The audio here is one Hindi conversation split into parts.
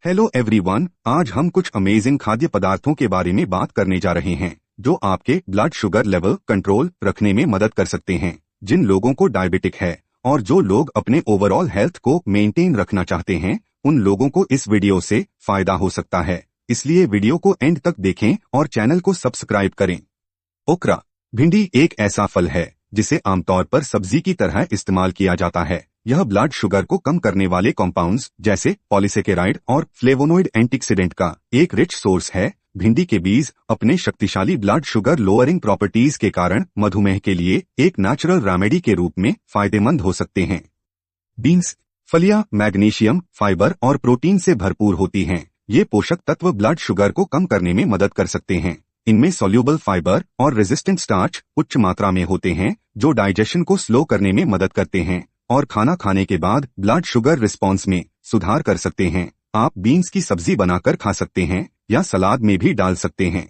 हेलो एवरीवन, आज हम कुछ अमेजिंग खाद्य पदार्थों के बारे में बात करने जा रहे हैं जो आपके ब्लड शुगर लेवल कंट्रोल रखने में मदद कर सकते हैं। जिन लोगों को डायबिटिक है और जो लोग अपने ओवरऑल हेल्थ को मेंटेन रखना चाहते हैं, उन लोगों को इस वीडियो से फायदा हो सकता है। इसलिए वीडियो को एंड तक देखें और चैनल को सब्सक्राइब करें। ओकरा भिंडी एक ऐसा फल है जिसे आमतौर पर सब्जी की तरह इस्तेमाल किया जाता है। यह ब्लड शुगर को कम करने वाले कंपाउंड्स जैसे पॉलीसेकेराइड और फ्लेवोनोइड एंटीऑक्सीडेंट का एक रिच सोर्स है। भिंडी के बीज अपने शक्तिशाली ब्लड शुगर लोअरिंग प्रॉपर्टीज के कारण मधुमेह के लिए एक नेचुरल रेमेडी के रूप में फायदेमंद हो सकते हैं। बीन्स फलियां मैग्नीशियम, फाइबर और प्रोटीन से भरपूर होती हैं। ये पोषक तत्व ब्लड शुगर को कम करने में मदद कर सकते हैं। इनमें सोल्यूबल फाइबर और रेजिस्टेंट स्टार्च उच्च मात्रा में होते हैं जो डाइजेशन को स्लो करने में मदद करते हैं और खाना खाने के बाद ब्लड शुगर रिस्पॉन्स में सुधार कर सकते हैं। आप बीन्स की सब्जी बनाकर खा सकते हैं या सलाद में भी डाल सकते हैं।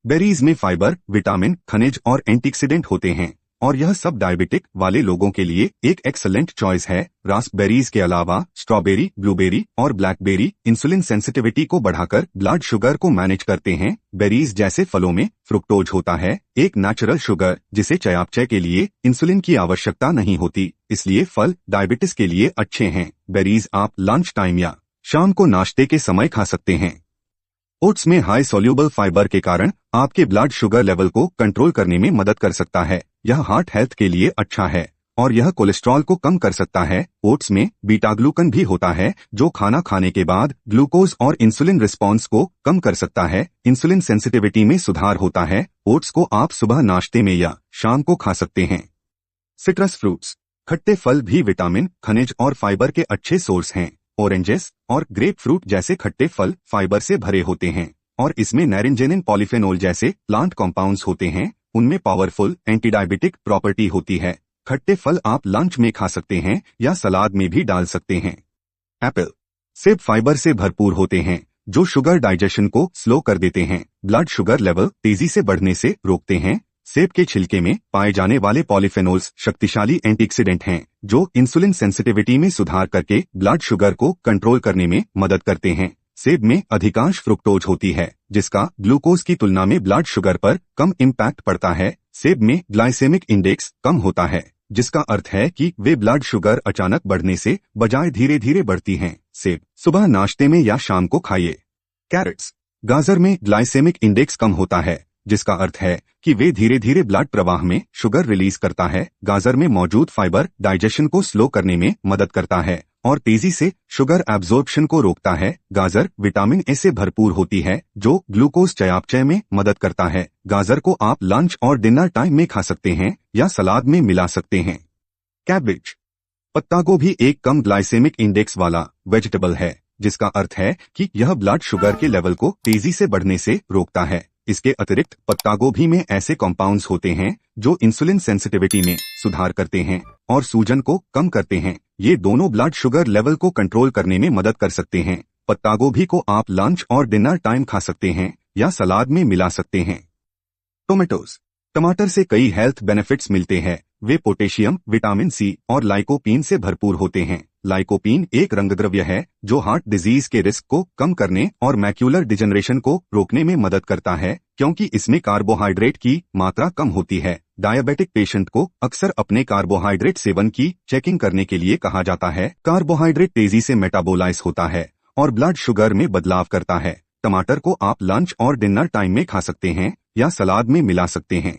बेरीज में फाइबर, विटामिन, खनिज और एंटीऑक्सीडेंट होते हैं और यह सब डायबिटिक वाले लोगों के लिए एक एक्सलेंट चॉइस है। रास्पबेरीज के अलावा स्ट्रॉबेरी, ब्लूबेरी और ब्लैकबेरी इंसुलिन सेंसिटिविटी को बढ़ाकर ब्लड शुगर को मैनेज करते हैं। बेरीज जैसे फलों में फ्रुक्टोज होता है, एक नेचुरल शुगर जिसे चयापचय के लिए इंसुलिन की आवश्यकता नहीं होती। इसलिए फल डायबिटिस के लिए अच्छे हैं। बेरीज आप लंच टाइम या शाम को नाश्ते के समय खा सकते हैं। ओट्स में हाई सोल्यूबल फाइबर के कारण आपके ब्लड शुगर लेवल को कंट्रोल करने में मदद कर सकता है। यह हार्ट हेल्थ के लिए अच्छा है और यह कोलेस्ट्रॉल को कम कर सकता है। ओट्स में बीटा ग्लूकन भी होता है जो खाना खाने के बाद ग्लूकोज और इंसुलिन रिस्पॉन्स को कम कर सकता है। इंसुलिन सेंसिटिविटी में सुधार होता है। ओट्स को आप सुबह नाश्ते में या शाम को खा सकते हैं। सिट्रस फ्रूट्स खट्टे फल भी विटामिन, खनिज और फाइबर के अच्छे सोर्स हैं। ऑरेंजेस और ग्रेप फ्रूट जैसे खट्टे फल फाइबर से भरे होते हैं और इसमें नाइट्रोजेनिन पॉलीफेनोल जैसे प्लांट कंपाउंड्स होते हैं। उनमें पावरफुल एंटीडायबिटिक प्रॉपर्टी होती है। खट्टे फल आप लंच में खा सकते हैं या सलाद में भी डाल सकते हैं। एप्पल सेब फाइबर से भरपूर होते हैं जो शुगर डाइजेशन को स्लो कर देते हैं, ब्लड शुगर लेवल तेजी से बढ़ने से रोकते हैं। सेब के छिलके में पाए जाने वाले पॉलीफेनोल्स शक्तिशाली एंटीऑक्सीडेंट हैं जो इंसुलिन सेंसिटिविटी में सुधार करके ब्लड शुगर को कंट्रोल करने में मदद करते हैं। सेब में अधिकांश फ्रुक्टोज होती है जिसका ग्लूकोज की तुलना में ब्लड शुगर पर कम इम्पैक्ट पड़ता है। सेब में ग्लाइसेमिक इंडेक्स कम होता है जिसका अर्थ है कि वे ब्लड शुगर अचानक बढ़ने से बजाय धीरे धीरे बढ़ती हैं। सेब सुबह नाश्ते में या शाम को खाइए। कैरेट्स गाजर में ग्लाइसेमिक इंडेक्स कम होता है जिसका अर्थ है कि वे धीरे धीरे ब्लड प्रवाह में शुगर रिलीज करता है। गाजर में मौजूद फाइबर डाइजेशन को स्लो करने में मदद करता है और तेजी से शुगर एब्जॉर्प्शन को रोकता है। गाजर विटामिन ए से भरपूर होती है जो ग्लूकोज चयापचय में मदद करता है। गाजर को आप लंच और डिनर टाइम में खा सकते हैं या सलाद में मिला सकते हैं। कैबेज पत्ता गोभी एक कम ग्लाइसेमिक इंडेक्स वाला वेजिटेबल है जिसका अर्थ है कि यह ब्लड शुगर के लेवल को तेजी से बढ़ने से रोकता है। इसके अतिरिक्त पत्ता गोभी में ऐसे कंपाउंड्स होते हैं जो इंसुलिन सेंसिटिविटी में सुधार करते हैं और सूजन को कम करते हैं। ये दोनों ब्लड शुगर लेवल को कंट्रोल करने में मदद कर सकते हैं। पत्ता गोभी को आप लंच और डिनर टाइम खा सकते हैं या सलाद में मिला सकते हैं। टोमेटोज टमाटर से कई हेल्थ बेनिफिट्स मिलते हैं। वे पोटेशियम, विटामिन सी और लाइकोपीन से भरपूर होते हैं। लाइकोपीन एक रंगद्रव्य है जो हार्ट डिजीज के रिस्क को कम करने और मैक्यूलर डिजनरेशन को रोकने में मदद करता है क्योंकि इसमें कार्बोहाइड्रेट की मात्रा कम होती है। डायबिटिक पेशेंट को अक्सर अपने कार्बोहाइड्रेट सेवन की चेकिंग करने के लिए कहा जाता है। कार्बोहाइड्रेट तेजी से मेटाबोलाइज होता है और ब्लड शुगर में बदलाव करता है। टमाटर को आप लंच और डिनर टाइम में खा सकते हैं या सलाद में मिला सकते हैं।